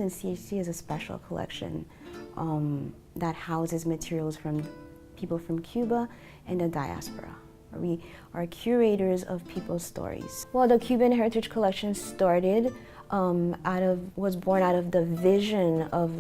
And CHC is a special collection that houses materials from people from Cuba and the diaspora. We are curators of people's stories. Well, the Cuban Heritage Collection started was born out of the vision of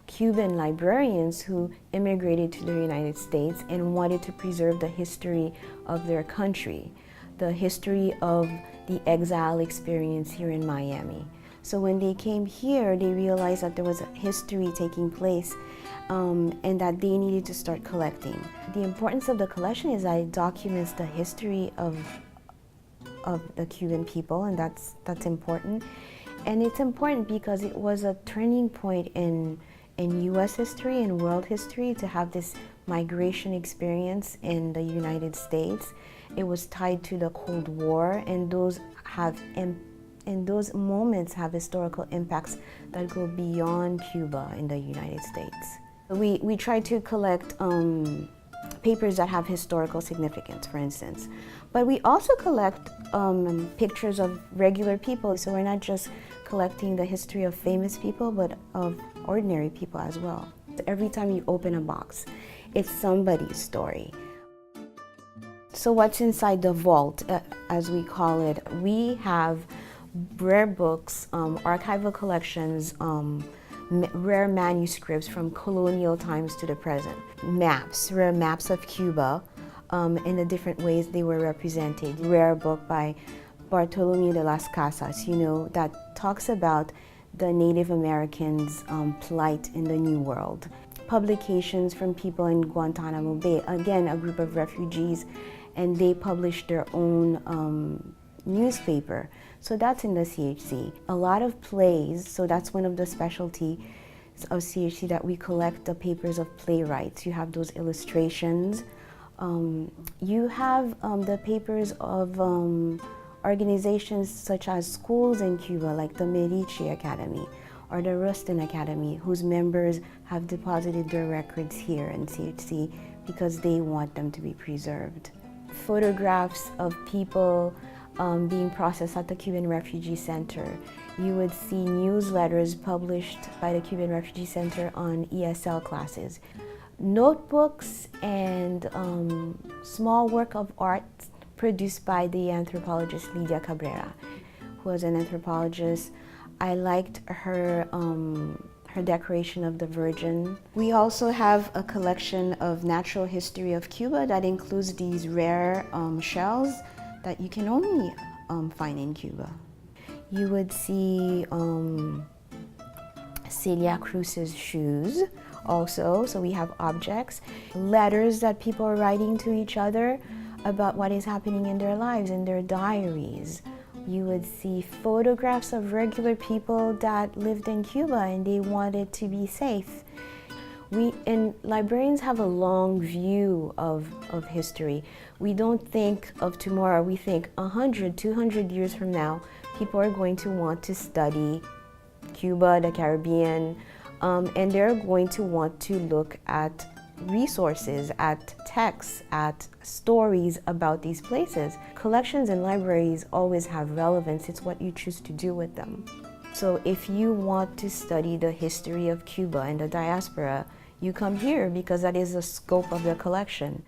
Cuban librarians who immigrated to the United States and wanted to preserve the history of their country, the history of the exile experience here in Miami. So when they came here, they realized that there was a history taking place and that they needed to start collecting. The importance of the collection is that it documents the history of the Cuban people, and that's important. And it's important because it was a turning point in U.S. history and world history to have this migration experience in the United States. It was tied to the Cold War, and those moments have historical impacts that go beyond Cuba in the United States. We try to collect papers that have historical significance, for instance. But we also collect pictures of regular people, so we're not just collecting the history of famous people, but of ordinary people as well. Every time you open a box, it's somebody's story. So what's inside the vault, as we call it? We have rare books, archival collections, rare manuscripts from colonial times to the present, maps, rare maps of Cuba, in the different ways they were represented. Rare book by Bartolomé de las Casas, that talks about the Native Americans' plight in the New World. Publications from people in Guantanamo Bay, again, a group of refugees, and they published their own newspaper. So that's in the CHC. A lot of plays, so that's one of the specialties of CHC, that we collect the papers of playwrights. You have those illustrations. You have the papers of organizations such as schools in Cuba, like the Medici Academy or the Rustin Academy, whose members have deposited their records here in CHC because they want them to be preserved. Photographs of people being processed at the Cuban Refugee Center. You would see newsletters published by the Cuban Refugee Center on ESL classes. Notebooks and small work of art produced by the anthropologist Lydia Cabrera, who was an anthropologist. I liked her decoration of the Virgin. We also have a collection of natural history of Cuba that includes these rare shells that you can only find in Cuba. You would see Celia Cruz's shoes also, so we have objects. Letters that people are writing to each other about what is happening in their lives, in their diaries. You would see photographs of regular people that lived in Cuba and they wanted to be safe. Librarians have a long view of history. We don't think of tomorrow, we think 100, 200 years from now, people are going to want to study Cuba, the Caribbean, and they're going to want to look at resources, at texts, at stories about these places. Collections and libraries always have relevance. It's what you choose to do with them. So if you want to study the history of Cuba and the diaspora, you come here because that is the scope of the collection.